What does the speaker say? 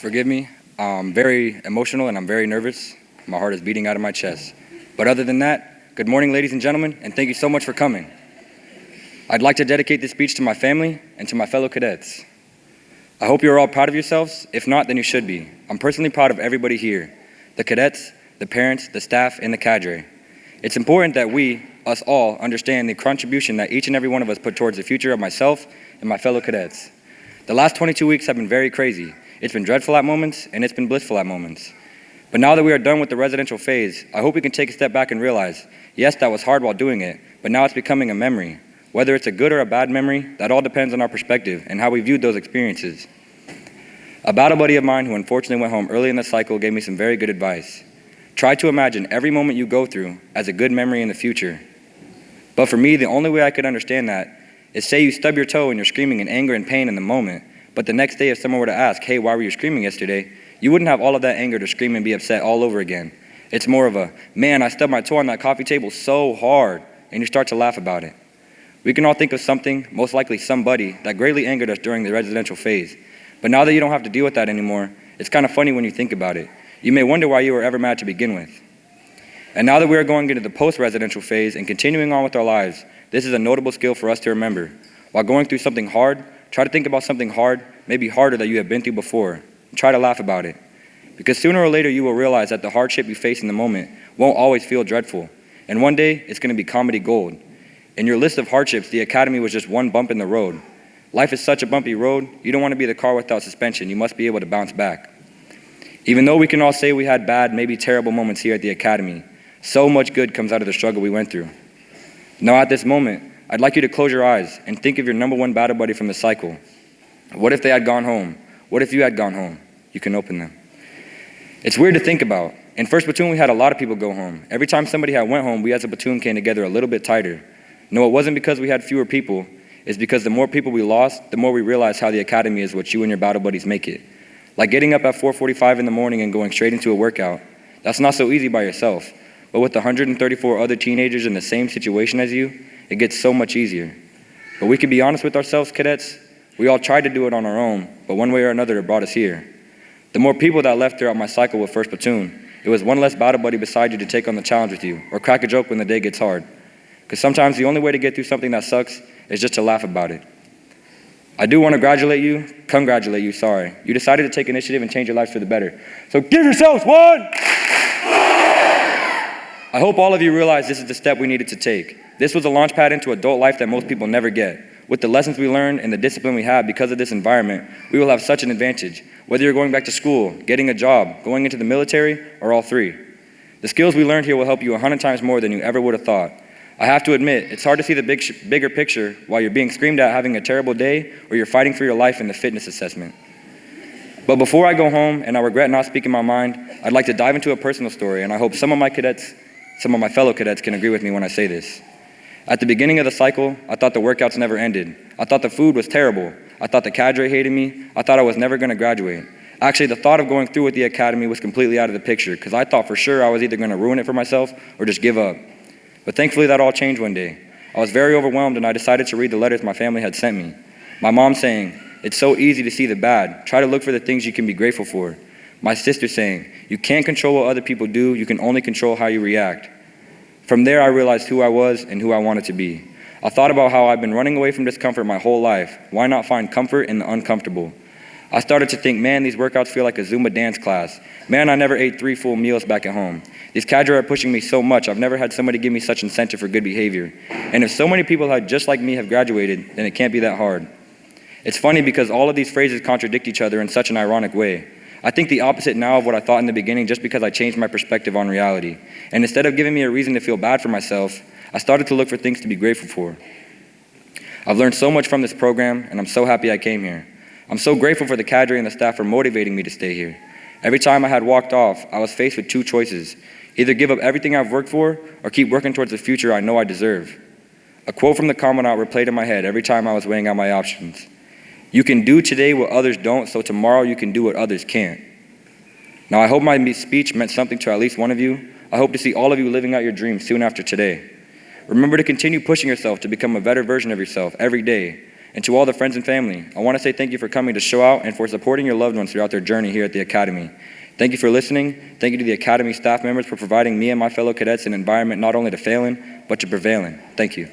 Forgive me. I'm very emotional and I'm very nervous. My heart is beating out of my chest. But other than that, good morning, ladies and gentlemen, and thank you so much for coming. I'd like to dedicate this speech to my family and to my fellow cadets. I hope you're all proud of yourselves. If not, then you should be. I'm personally proud of everybody here, the cadets, the parents, the staff, and the cadre. It's important that we, us all, understand the contribution that each and every one of us put towards the future of myself and my fellow cadets. The last 22 weeks have been very crazy. It's been dreadful at moments, and it's been blissful at moments. But now that we are done with the residential phase, I hope we can take a step back and realize, yes, that was hard while doing it, but now it's becoming a memory. Whether it's a good or a bad memory, that all depends on our perspective and how we viewed those experiences. A battle buddy of mine who unfortunately went home early in the cycle gave me some very good advice. Try to imagine every moment you go through as a good memory in the future. But for me, the only way I could understand that is say you stub your toe and you're screaming in anger and pain in the moment, but the next day if someone were to ask, hey, why were you screaming yesterday? You wouldn't have all of that anger to scream and be upset all over again. It's more of a, man, I stubbed my toe on that coffee table so hard, and you start to laugh about it. We can all think of something, most likely somebody, that greatly angered us during the residential phase. But now that you don't have to deal with that anymore, it's kind of funny when you think about it. You may wonder why you were ever mad to begin with. And now that we are going into the post-residential phase and continuing on with our lives, this is a notable skill for us to remember. While going through something hard, try to think about something hard, maybe harder that you have been through before, and try to laugh about it. Because sooner or later you will realize that the hardship you face in the moment won't always feel dreadful. And one day, it's going to be comedy gold. In your list of hardships, the academy was just one bump in the road. Life is such a bumpy road, you don't want to be the car without suspension. You must be able to bounce back. Even though we can all say we had bad, maybe terrible moments here at the academy, so much good comes out of the struggle we went through. Now at this moment, I'd like you to close your eyes and think of your number one battle buddy from the cycle. What if they had gone home? What if you had gone home? You can open them. It's weird to think about. In first platoon, we had a lot of people go home. Every time somebody had went home, we as a platoon came together a little bit tighter. No, it wasn't because we had fewer people. It's because the more people we lost, the more we realized how the academy is what you and your battle buddies make it. Like getting up at 4:45 in the morning and going straight into a workout. That's not so easy by yourself. But with 134 other teenagers in the same situation as you, it gets so much easier. But we can be honest with ourselves, cadets. We all tried to do it on our own, but one way or another it brought us here. The more people that left throughout my cycle with 1st Platoon, it was one less battle buddy beside you to take on the challenge with you, or crack a joke when the day gets hard. Because sometimes the only way to get through something that sucks is just to laugh about it. I do want to congratulate you, sorry. You decided to take initiative and change your lives for the better. So give yourselves one! I hope all of you realize this is the step we needed to take. This was a launch pad into adult life that most people never get. With the lessons we learned and the discipline we have because of this environment, we will have such an advantage, whether you're going back to school, getting a job, going into the military, or all three. The skills we learned here will help you 100 times more than you ever would have thought. I have to admit, it's hard to see the bigger picture while you're being screamed at having a terrible day or you're fighting for your life in the fitness assessment. But before I go home and I regret not speaking my mind, I'd like to dive into a personal story, and I hope some of my fellow cadets can agree with me when I say this. At the beginning of the cycle, I thought the workouts never ended. I thought the food was terrible. I thought the cadre hated me. I thought I was never going to graduate. Actually, the thought of going through with the academy was completely out of the picture because I thought for sure I was either going to ruin it for myself or just give up. But thankfully, that all changed one day. I was very overwhelmed and I decided to read the letters my family had sent me. My mom saying, "It's so easy to see the bad. Try to look for the things you can be grateful for." My sister saying, "You can't control what other people do. You can only control how you react." From there, I realized who I was and who I wanted to be. I thought about how I've been running away from discomfort my whole life. Why not find comfort in the uncomfortable? I started to think, man, these workouts feel like a Zumba dance class. Man, I never ate 3 full meals back at home. These cadre are pushing me so much. I've never had somebody give me such incentive for good behavior. And if so many people just like me have graduated, then it can't be that hard. It's funny because all of these phrases contradict each other in such an ironic way. I think the opposite now of what I thought in the beginning just because I changed my perspective on reality. And instead of giving me a reason to feel bad for myself, I started to look for things to be grateful for. I've learned so much from this program, and I'm so happy I came here. I'm so grateful for the cadre and the staff for motivating me to stay here. Every time I had walked off, I was faced with 2 choices. Either give up everything I've worked for, or keep working towards the future I know I deserve. A quote from the commandant replayed in my head every time I was weighing out my options. You can do today what others don't, so tomorrow you can do what others can't. Now I hope my speech meant something to at least one of you. I hope to see all of you living out your dreams soon after today. Remember to continue pushing yourself to become a better version of yourself every day. And to all the friends and family, I want to say thank you for coming to show out and for supporting your loved ones throughout their journey here at the Academy. Thank you for listening. Thank you to the Academy staff members for providing me and my fellow cadets an environment not only to fail in, but to prevail in. Thank you.